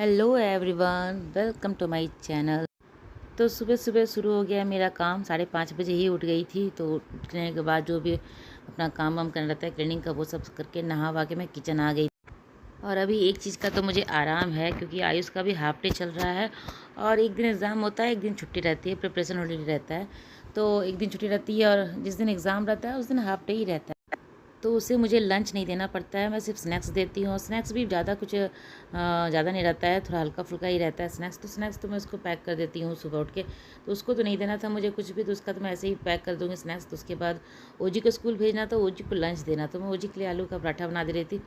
Hello everyone, welcome to my channel. तो सुबह सुबह शुरू हो गया मेरा काम। 5:30 बजे ही उठ गई थी। तो उठने के बाद जो भी अपना काम वाम करना रहता है क्लीनिंग का, वो सब करके नहा वा के मैं किचन आ गई। और अभी एक चीज़ का तो मुझे आराम है, क्योंकि आयुष का भी हाफ डे चल रहा है और एक दिन एग्ज़ाम होता है, एक दिन छुट्टी रहती है, प्रिपरेशन हॉलीडे रहता है। तो एक दिन छुट्टी रहती है और जिस दिन एग्ज़ाम रहता है उस दिन हाफ डे ही रहता है। तो उसे मुझे लंच नहीं देना पड़ता है, मैं सिर्फ स्नैक्स देती हूँ। स्नैक्स भी ज़्यादा कुछ ज़्यादा नहीं रहता है, थोड़ा हल्का फुल्का ही रहता है स्नैक्स तो मैं उसको पैक कर देती हूँ सुबह उठ के। तो उसको तो नहीं देना था मुझे कुछ भी, तो उसका तो मैं ऐसे ही पैक कर दूँगी स्नैक्स। तो उसके बाद ओजी को स्कूल भेजना, तो ओजी को लंच देना, तो मैं ओजी के लिए आलू का पराठा बना दे रही थी,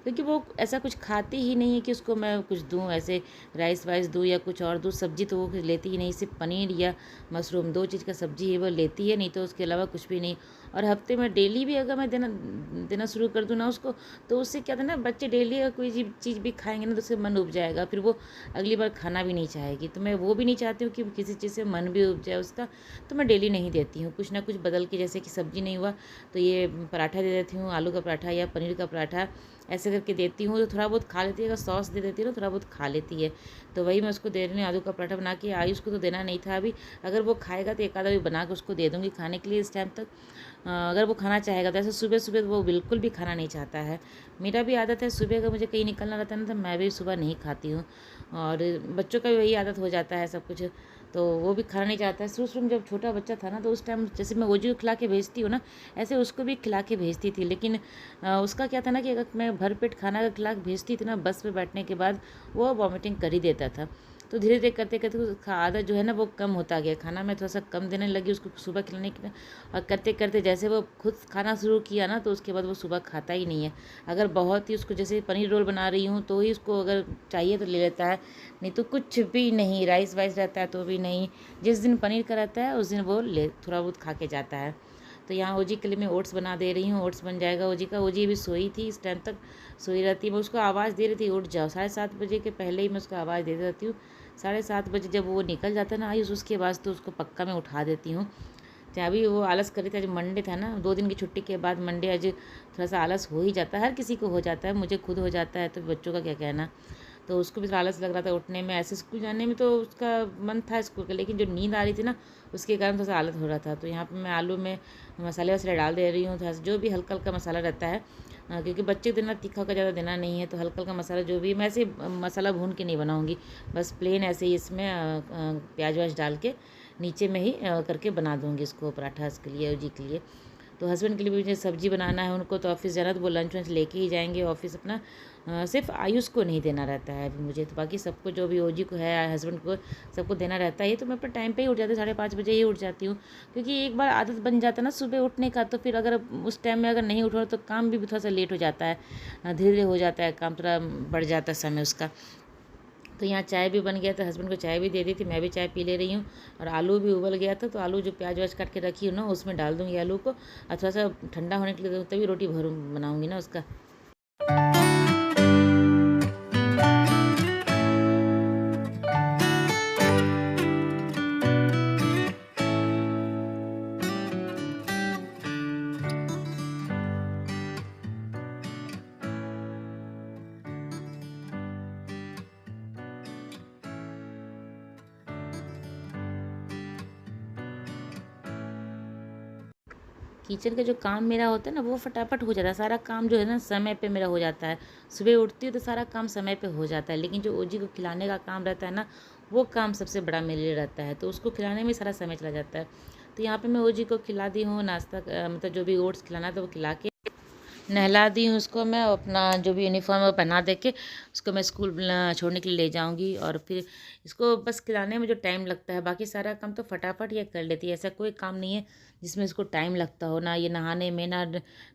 क्योंकि वो ऐसा कुछ खाती ही नहीं है कि उसको मैं कुछ दूँ, ऐसे राइस वाइस दूँ या कुछ और दूँ। सब्जी तो वो लेती ही नहीं, सिर्फ पनीर या मशरूम, दो चीज़ का सब्जी है वो लेती है, नहीं तो उसके अलावा कुछ भी नहीं। और हफ्ते में डेली भी अगर मैं देना देना शुरू कर दूँ ना उसको, तो उससे क्या था ना, बच्चे डेली अगर कोई चीज़ भी खाएंगे ना तो उससे मन उब जाएगा, फिर वो अगली बार खाना भी नहीं चाहेगी। तो मैं वो भी नहीं चाहती हूँ कि किसी चीज़ से मन भी उब जाए उसका। तो मैं डेली नहीं देती हूँ, कुछ ना कुछ बदल के, जैसे कि सब्जी नहीं हुआ तो ये पराठा दे देती हूँ, आलू का पराठा या पनीर का पराठा ऐसे करके देती हूँ। तो थोड़ा बहुत खा लेती है, अगर सॉस दे देती है ना थोड़ा बहुत खा लेती है। तो वही मैं उसको दे रही हूँ, आलू का पराठा बना के। आयुष को तो देना नहीं था अभी, अगर वो खाएगा तो एक आधा भी बना के उसको दे दूँगी खाने के लिए इस टाइम तक। अगर वो खाना चाहेगा तो। ऐसे सुबह सुबह वो बिल्कुल भी खाना नहीं चाहता है। मेरा भी आदत है, सुबह अगर मुझे कहीं निकलना रहता है ना तो मैं भी सुबह नहीं खाती हूँ, और बच्चों का भी वही आदत हो जाता है सब कुछ। तो वो भी खाना नहीं चाहता है। शुरू में जब छोटा बच्चा था ना, तो उस टाइम जैसे मैं ओजी को खिला के भेजती हूँ ना, ऐसे उसको भी खिला के भेजती थी। लेकिन उसका क्या था ना कि अगर मैं भरपेट खाना अगर खिला के भेजती थी ना, बस पे बैठने के बाद वो वॉमिटिंग कर ही देता था। तो धीरे धीरे करते करते उसका आदत जो है ना वो कम होता गया, खाना मैं थोड़ा सा कम देने लगी उसको सुबह खिलाने के लिए। और करते करते जैसे वो खुद खाना शुरू किया ना, तो उसके बाद वो सुबह खाता ही नहीं है। अगर बहुत ही उसको, जैसे पनीर रोल बना रही हूँ तो ही उसको अगर चाहिए तो ले लेता है, नहीं तो कुछ भी नहीं। राइस वाइस रहता है तो भी नहीं। जिस दिन पनीर का रहता है उस दिन वो ले थोड़ा बहुत खा के जाता है। तो यहाँ ओजी के लिए मैं ओट्स बना दे रही हूँ, ओट्स बन जाएगा ओजी का। ओजी भी सोई थी, इस टाइम तक सोई रहती है। मैं उसको आवाज़ दे रही थी उठ जाओ, 7:30 बजे के पहले ही मैं उसको आवाज़ दे देती हूँ। 7:30 बजे जब वो निकल जाता है ना आयुष, उसके बाद तो उसको पक्का मैं उठा देती हूँ। चाहे अभी वो आलस कर रही थी, आज मंडे था ना, 2 दिन की छुट्टी के बाद मंडे आज थोड़ा सा आलस हो ही जाता है, हर किसी को हो जाता है, मुझे खुद हो जाता है, तो बच्चों का क्या कहना। तो उसको भी थोड़ा आलस लग रहा था उठने में, ऐसे स्कूल जाने में तो उसका मन था स्कूल का, लेकिन जो नींद आ रही थी ना उसके कारण थोड़ा सा आलस हो रहा था। तो यहाँ पर मैं आलू में मसाले वसाले डाल दे रही हूँ, थोड़ा सा जो भी हल्का हल्का मसाला रहता है, क्योंकि बच्चे को देना तीखा का ज़्यादा देना नहीं है, तो हल्का हल्का मसाला जो भी, मैं ऐसे मसाला भून के नहीं बनाऊँगी, बस प्लेन ऐसे ही इसमें प्याज व्याज डाल के नीचे में ही करके बना दूँगी इसको पराठा, इसके लिए जी के लिए। तो हस्बैंड के लिए भी मुझे सब्जी बनाना है, उनको तो ऑफिस जाना, तो वो लंच वंच लेके ही जाएंगे ऑफिस अपना। सिर्फ आयुष को नहीं देना रहता है अभी मुझे, तो बाकी सबको जो भी ओजी को है, हस्बैंड को, सबको देना रहता है। तो मैं अपने टाइम पे ही उठ जाती हूँ, 5:30 बजे ही उठ जाती हूँ, क्योंकि एक बार आदत बन जाता है ना सुबह उठने का, तो फिर अगर उस टाइम में अगर नहीं उठो तो काम भी थोड़ा सा लेट हो जाता है, धीरे धीरे हो जाता है काम, थोड़ा बढ़ जाता है समय उसका। तो यहाँ चाय भी बन गया था, हस्बैंड को चाय भी दे दी थी, मैं भी चाय पी ले रही हूँ। और आलू भी उबल गया था, तो आलू जो प्याज व्याज काट के रखी हूँ ना उसमें डाल दूँगी आलू को, और थोड़ा सा ठंडा होने के लिए तभी रोटी भरूँ बनाऊँगी ना उसका। किचन का जो काम मेरा होता है ना वो फटाफट हो जाता है, सारा काम जो है ना समय पे मेरा हो जाता है। सुबह उठती हूँ तो सारा काम समय पे हो जाता है, लेकिन जो ओजी को खिलाने का काम रहता है ना, वो काम सबसे बड़ा मेरे लिए रहता है, तो उसको खिलाने में सारा समय चला जाता है। तो यहाँ पे मैं ओजी को खिला दी हूँ नाश्ता, मतलब जो भी ओट्स खिलाना था वो खिला के नहला दी हूँ उसको। मैं अपना जो भी यूनिफॉर्म है वो पहना दे के उसको मैं स्कूल छोड़ने के लिए ले जाऊँगी। और फिर इसको बस खिलाने में जो टाइम लगता है, बाकी सारा काम तो फटाफट ये कर लेती है, ऐसा कोई काम नहीं है जिसमें इसको टाइम लगता हो, ना ये नहाने में, ना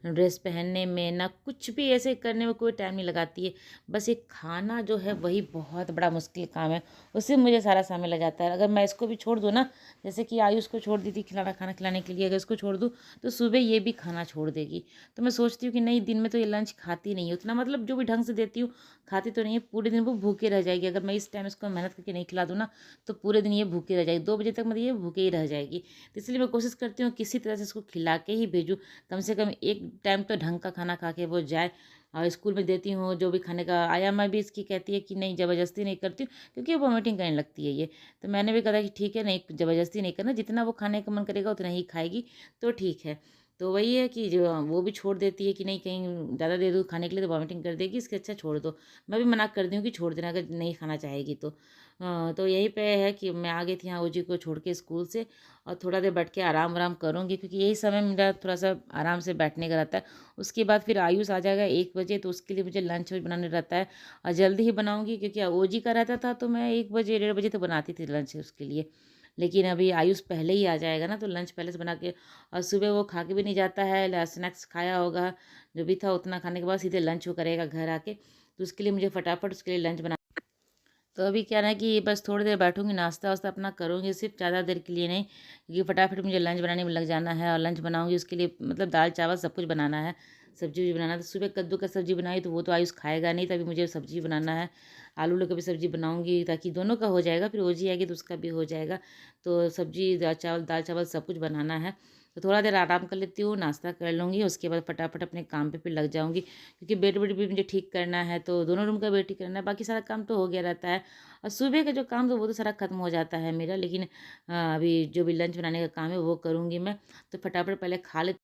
ड्रेस पहनने में, ना कुछ भी ऐसे करने में कोई टाइम नहीं लगाती है। बस ये खाना जो है वही बहुत बड़ा मुश्किल काम है, उससे मुझे सारा समय लग जाता है। अगर मैं इसको भी छोड़ दूँ ना, जैसे कि आयुष को छोड़ दी थी खाना खिलाने के लिए, अगर इसको छोड़ दूँ तो सुबह ये भी खाना छोड़ देगी। तो मैं सोचती हूँ कि नहीं, दिन में तो ये लंच खाती नहीं है उतना, मतलब जो भी ढंग से देती हूँ खाती तो नहीं है, पूरे दिन वो भूखे रह जाएगी। अगर मैं इस टाइम इसको मेहनत करके नहीं खिला दूँ ना, तो पूरे दिन ये भूखे रह जाएगी, 2 बजे तक मतलब ये भूखे ही रह जाएगी। तो इसलिए मैं कोशिश करती हूँ किसी तरह से इसको खिला के ही भेजूँ, कम से कम एक टाइम तो ढंग का खाना खा के वो जाए। स्कूल में देती हूँ जो भी खाने का आया, मैं भी इसकी कहती है कि नहीं ज़बरदस्ती नहीं करती हूँ, क्योंकि वॉमिटिंग करने लगती है ये। तो मैंने भी कहा कि ठीक है, नहीं ज़बरदस्ती नहीं करना, जितना वो खाने का मन करेगा उतना ही खाएगी तो ठीक है। तो वही है कि जो वो भी छोड़ देती है कि नहीं कहीं ज़्यादा दे दूँ खाने के लिए तो वॉमिटिंग कर देगी, इससे अच्छा छोड़ दो। मैं भी मना कर दी हूँ कि छोड़ देना अगर नहीं खाना चाहेगी तो। तो यहीं पे है कि मैं आ गई थी यहाँ ओजी को छोड़ के स्कूल से, और थोड़ा देर बैठ के आराम करूँगी, क्योंकि यही समय मेरा थोड़ा-सा आराम से बैठने का रहता है। उसके बाद फिर आयुष आ जाएगा 1 बजे, तो उसके लिए मुझे लंच बनाना रहता है, और जल्दी ही बनाऊँगी क्योंकि ओजी का रहता था तो मैं 1 बजे, डेढ़ बजे तो बनाती थी लंच उसके लिए। लेकिन अभी आयुष पहले ही आ जाएगा ना, तो लंच पहले से बना के, और सुबह वो खा के भी नहीं जाता है, स्नैक्स खाया होगा, जो भी था उतना खाने के बाद सीधे लंच वो करेगा घर आके। तो उसके लिए मुझे फटाफट उसके लिए लंच बना। तो अभी क्या है ना कि बस थोड़ी देर बैठूँगी, नाश्ता-वास्ता अपना करूँगी, सिर्फ ज़्यादा देर के लिए नहीं, क्योंकि फटाफट मुझे लंच बनाने में लग जाना है, और लंच बनाऊँगी उसके लिए मतलब दाल-चावल सब कुछ बनाना है, सब्ज़ी भी बनाना है। तो सुबह कद्दू का सब्ज़ी बनाई तो वो तो आयुष खाएगा नहीं, तभी मुझे सब्ज़ी बनाना है। आलू-उलू की भी सब्ज़ी बनाऊँगी ताकि दोनों का हो जाएगा, फिर रोज़ी आएगी तो उसका भी हो जाएगा। तो सब्ज़ी, दाल-चावल सब कुछ बनाना है। तो थोड़ा देर आराम कर लेती हूँ, नाश्ता कर लूँगी, उसके बाद फटाफट अपने काम पे फिर लग जाऊँगी, क्योंकि बेड-वेड भी मुझे ठीक करना है, तो दोनों रूम का बेड ठीक करना है, बाकी सारा काम तो हो गया रहता है। और सुबह का जो काम था वो तो सारा खत्म हो जाता है मेरा, लेकिन अभी जो भी लंच बनाने का काम है वो करूँगी मैं। तो फटाफट पहले खा ले।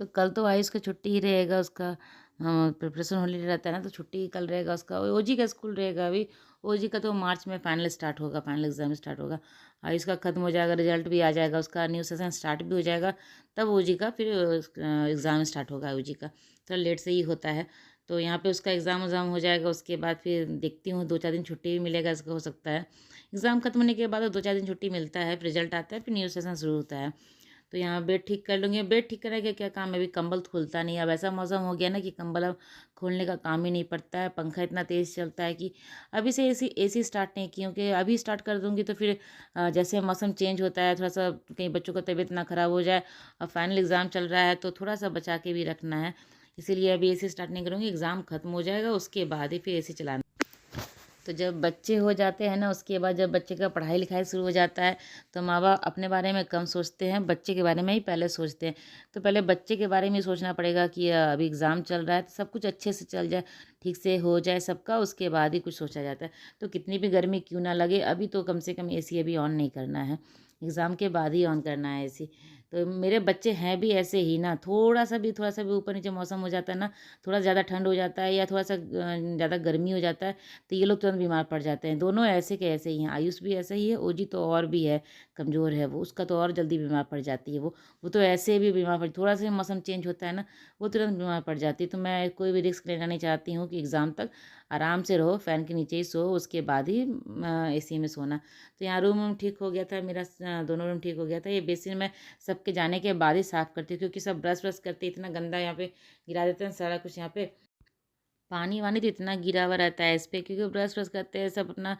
तो कल तो आयुष का छुट्टी ही रहेगा उसका, प्रिपरेशन हॉलीडे रहता है ना, तो छुट्टी ही कल रहेगा उसका। ओजी का स्कूल रहेगा अभी। ओजी का तो मार्च में फाइनल स्टार्ट होगा, फाइनल एग्जाम स्टार्ट होगा। आयुष का खत्म हो जाएगा, रिजल्ट भी आ जाएगा उसका, न्यू सेशन स्टार्ट भी हो जाएगा, तब ओजी का फिर एग्ज़ाम स्टार्ट होगा ओजी का। थोड़ा लेट से ही होता है। तो यहाँ पे उसका एग्ज़ाम उज़ाम हो जाएगा, उसके बाद फिर देखती हूँ 2-4 दिन छुट्टी भी मिलेगा इसका, हो सकता है एग्ज़ाम खत्म होने के बाद 2-4 दिन छुट्टी मिलता है, फिर रिजल्ट आता है, फिर न्यू सेशन शुरू होता है। तो यहाँ बेड ठीक कर लूँगी। बेड ठीक करने का क्या काम है, अभी कंबल तो खुलता नहीं है। अब ऐसा मौसम हो गया ना कि कंबल अब खोलने का काम ही नहीं पड़ता है। पंखा इतना तेज़ चलता है कि अभी से एसी स्टार्ट नहीं की, क्योंकि अभी स्टार्ट कर दूँगी तो फिर जैसे मौसम चेंज होता है, थोड़ा-सा कहीं बच्चों का तबीयत ना ख़राब हो जाए, और फाइनल एग्ज़ाम चल रहा है तो थोड़ा-सा बचा के भी रखना है। इसीलिए अभी एसी स्टार्ट नहीं करूँगी, एग्ज़ाम खत्म हो जाएगा उसके बाद ही फिर एसी चलाना। तो जब बच्चे हो जाते हैं ना, उसके बाद जब बच्चे का पढ़ाई लिखाई शुरू हो जाता है, तो माँ बाप अपने बारे में कम सोचते हैं, बच्चे के बारे में ही पहले सोचते हैं। तो पहले बच्चे के बारे में सोचना पड़ेगा कि अभी एग्ज़ाम चल रहा है तो सब कुछ अच्छे से चल जाए, ठीक से हो जाए सबका, उसके बाद ही कुछ सोचा जाता है। तो कितनी भी गर्मी क्यों ना लगे, अभी तो कम से कम एसी अभी ऑन नहीं करना है, एग्ज़ाम के बाद ही ऑन करना है एसी। तो मेरे बच्चे हैं भी ऐसे ही ना, थोड़ा सा भी ऊपर नीचे मौसम हो जाता है ना, थोड़ा ज़्यादा ठंड हो जाता है या थोड़ा-सा ज़्यादा गर्मी हो जाता है, तो ये लोग तुरंत बीमार पड़ जाते हैं। दोनों ऐसे के ऐसे ही हैं, आयुष भी ऐसा ही है, ओजी तो और भी है, कमज़ोर है वो, उसका तो और जल्दी बीमार पड़ जाती है वो। वो तो ऐसे भी बीमार पड़, थोड़ा सा भी मौसम चेंज होता है ना, वो तुरंत बीमार पड़ जाती है। तो मैं कोई भी रिस्क लेना नहीं चाहती हूँ कि एग्ज़ाम तक आराम से रहो, फ़ैन के नीचे ही सो, उसके बाद ही एसी में सोना। तो यहाँ रूम-वूम ठीक हो गया था मेरा, दोनों रूम ठीक हो गया था। ये बेसिन मैं सबके जाने के बाद ही साफ़ करती हूँ, क्योंकि सब ब्रश-व्रश करते इतना गंदा यहाँ पे गिरा देते हैं सारा कुछ यहाँ पे। पानी-वानी तो इतना गिरा हुआ रहता है इस पे, क्योंकि ब्रश-व्रश करते हैं सब अपना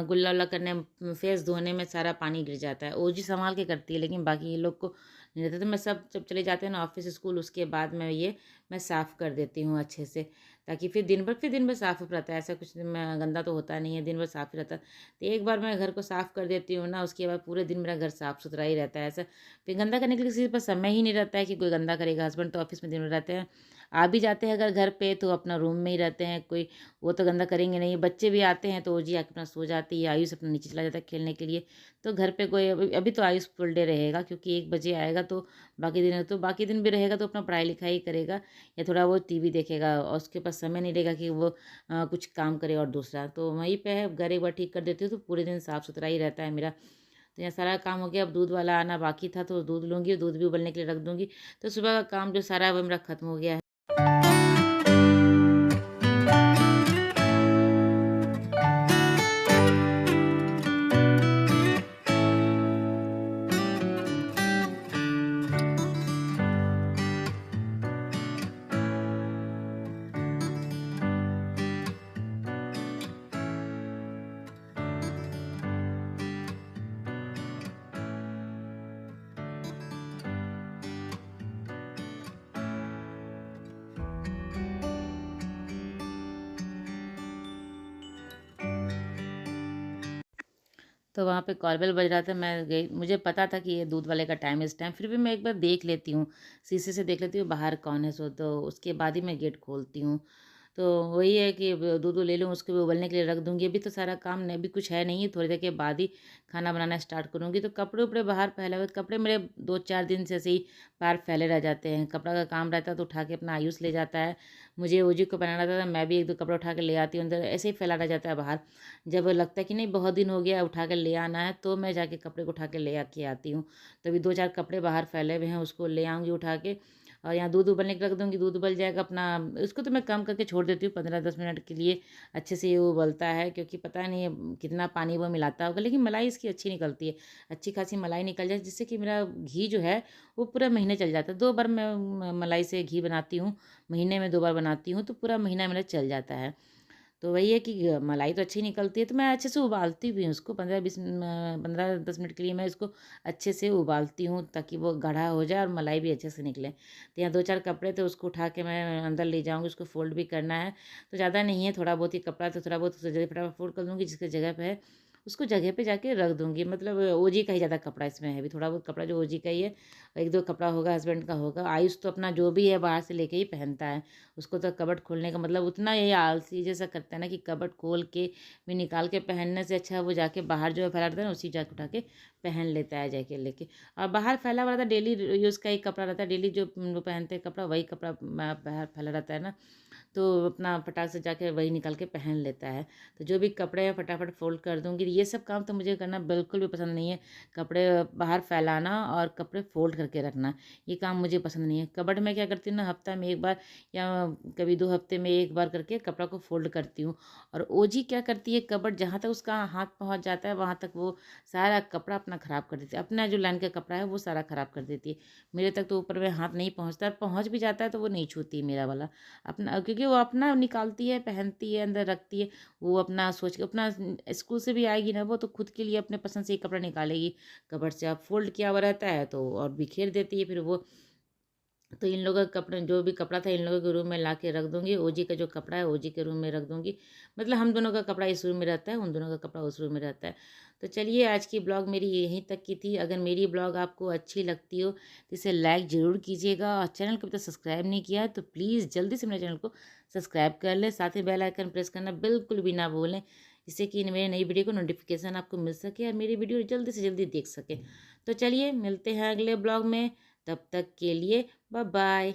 गुल्ला-उल्ला करने, फेस धोने में सारा पानी गिर जाता है। ओजी सँभाल के करती है, लेकिन बाकी ये लोग को नहीं रहता। तो मैं सब जब चले जाते हैं ना ऑफ़िस, स्कूल, उसके बाद मैं साफ़ कर देती हूँ अच्छे से, ताकि फिर दिन भर साफ़ रहता है। ऐसा कुछ मैं गंदा तो होता नहीं है, दिन भर साफ़ ही रहता है। तो एक बार मैं घर को साफ़ कर देती हूँ ना, उसके बाद पूरे दिन मेरा घर साफ़-सुथरा ही रहता है। ऐसा फिर गंदा करने के लिए किसी के पास समय ही नहीं रहता है कि कोई गंदा करेगा। हस्बैंड तो ऑफ़िस में दिन भर रहते हैं। आ भी जाते हैं अगर घर पे तो अपना रूम में ही रहते हैं, कोई वो तो गंदा करेंगे नहीं। बच्चे भी आते हैं तो वो जी आके अपना सो जाती है, आयुष अपना नीचे चला जाता है खेलने के लिए। तो घर पे कोई अभी तो आयुष फुल डे रहेगा, क्योंकि 1 बजे आएगा, तो बाकी दिन भी रहेगा, तो अपना पढ़ाई-लिखाई करेगा या थोड़ा बहुत टीवी देखेगा, और उसके पास समय नहीं रहेगा कि वो कुछ काम करे और दूसरा। तो वहीं पे है, घर एक बार ठीक कर देती हूँ तो पूरे दिन साफ-सुथरा ही रहता है मेरा। तो यहाँ सारा काम हो गया, अब दूध वाला आना बाकी था तो दूध लूँगी, दूध भी उबलने के लिए रख दूँगी। तो सुबह का काम जो सारा है वो मेरा खत्म हो गया है। तो वहाँ पे कॉलबेल बज रहा था, मैं गई, मुझे पता था कि ये दूध वाले का टाइम है इस टाइम, फिर भी मैं एक बार देख लेती हूँ, शीशे से देख लेती हूँ बाहर कौन है सो, तो उसके बाद ही मैं गेट खोलती हूँ। तो वही है कि अब दूध वूध ले लूँ, उसको भी उबलने के लिए रख दूँगी। अभी तो सारा काम नहीं, अभी कुछ है नहीं है, थोड़ी देर के बाद ही खाना बनाना स्टार्ट करूँगी। तो कपड़े-उपड़े बाहर फैले हुए, कपड़े मेरे 2-4 दिन से ऐसे ही बाहर फैले रह जाते हैं। कपड़ा का काम रहता है तो उठा के अपना आयुष ले जाता है। मुझे ओजी को पहनाना था, मैं भी 1-2 कपड़े उठा के ले आती हूँ अंदर, ऐसे ही फैला रह जाता है बाहर। जब लगता है कि नहीं बहुत दिन हो गया उठा के ले आना है, तो मैं जाके कपड़े को उठा के ले आके आती हूँ। तो अभी 2-4 कपड़े बाहर फैले हुए हैं, उसको ले आऊँगी उठा के, और यहाँ दूध उबलने के रख दूँगी, दूध उबल जाएगा अपना। उसको तो मैं कम करके छोड़ देती हूँ 15-10 मिनट के लिए, अच्छे से ये उबलता है, क्योंकि पता नहीं है कितना पानी वो मिलाता होगा, लेकिन मलाई इसकी अच्छी निकलती है, अच्छी खासी मलाई निकल जाए, जिससे कि मेरा घी जो है वो पूरा महीने चल जाता है। 2 बार मैं मलाई से घी बनाती हूँ, महीने में 2 बार बनाती हूँ, तो पूरा महीना मेरा चल जाता है। तो वही है कि मलाई तो अच्छी निकलती है, तो मैं अच्छे से उबालती भी हूँ उसको, 15-10 मिनट के लिए मैं इसको अच्छे से उबालती हूँ, ताकि वो गाढ़ा हो जाए और मलाई भी अच्छे से निकले। तो यहाँ 2-4 कपड़े थे, उसको उठा के मैं अंदर ले जाऊँगी, उसको फ़ोल्ड भी करना है। तो ज़्यादा नहीं है, थोड़ा बहुत ही कपड़ा, तो थोड़ा बहुत उसे जगह फटाफट फ़ोल्ड कर दूँगी, जिसकी जगह पे है उसको जगह पे जाके रख दूँगी। मतलब ओजी का ही ज़्यादा कपड़ा इसमें है, अभी थोड़ा बहुत कपड़ा जो ओजी का ही है, 1-2 कपड़ा होगा हस्बैंड का होगा। आयुष तो अपना जो भी है बाहर से लेके ही पहनता है। उसको तो कबर्ड खोलने का मतलब, उतना ये आलसी जैसा करता है ना, कि कबर्ड खोल के भी निकाल के पहनने से अच्छा वो जाके बाहर जो है फैला रहता है ना, उसी जाके उठा के पहन लेता है जाके लेके। और बाहर फैला हुआ रहता है, डेली यूज़ का ही कपड़ा रहता है, डेली जो वो पहनते हैं कपड़ा, वही कपड़ा बाहर फैला रहता है ना, तो अपना फटाक से जाके वही निकाल के पहन लेता है। तो जो भी कपड़े हैं फटाफट फ़ोल्ड कर दूँगी। ये सब काम तो मुझे करना बिल्कुल भी पसंद नहीं है। कपड़े बाहर फैलाना और कपड़े फ़ोल्ड करके रखना, ये काम मुझे पसंद नहीं है। कबर्ड में क्या करती हूँ ना, हफ़्ता में 1 बार या कभी 2 हफ़्ते में 1 बार करके कपड़ा को फ़ोल्ड करती हूँ। और ओजी क्या करती है, कबर्ड जहाँ तक उसका हाथ पहुँच जाता है, वहाँ तक वो सारा कपड़ा अपना ख़राब कर देती है। अपना जो लाइन का कपड़ा है वो सारा ख़राब कर देती है। मेरे तक तो ऊपर में हाथ नहीं पहुँचता, और पहुँच भी जाता है तो वो नहीं छूती मेरा वाला। अपना, क्योंकि वो अपना निकालती है, पहनती है, अंदर रखती है। वो अपना सोच के, अपना स्कूल से भी आएगी ना वो, तो खुद के लिए अपने पसंद से ही कपड़ा निकालेगी कबर्ड से। अब फ़ोल्ड किया हुआ रहता है तो और बिखेर देती है फिर वो। तो इन लोगों का कपड़े, जो भी कपड़ा था इन लोगों के रूम में ला के रख दूँगी। ओजी का जो कपड़ा है ओजी के रूम में रख दूँगी। मतलब हम दोनों का कपड़ा इस रूम में रहता है, उन दोनों का कपड़ा उस रूम में रहता है। तो चलिए, आज की ब्लॉग मेरी यहीं तक की थी। अगर मेरी ब्लॉग आपको अच्छी लगती हो तो इसे लाइक ज़रूर कीजिएगा, और चैनल को अभी तक सब्सक्राइब नहीं किया है तो प्लीज़ जल्दी से मेरे चैनल को सब्सक्राइब कर लें। साथ ही बेल आइकन प्रेस करना बिल्कुल भी ना भूलें, जिससे कि मेरी नई वीडियो को नोटिफिकेशन आपको मिल सके और मेरी वीडियो जल्दी से जल्दी देख सकें। तो चलिए, मिलते हैं अगले ब्लॉग में, तब तक के लिए बाय बाय।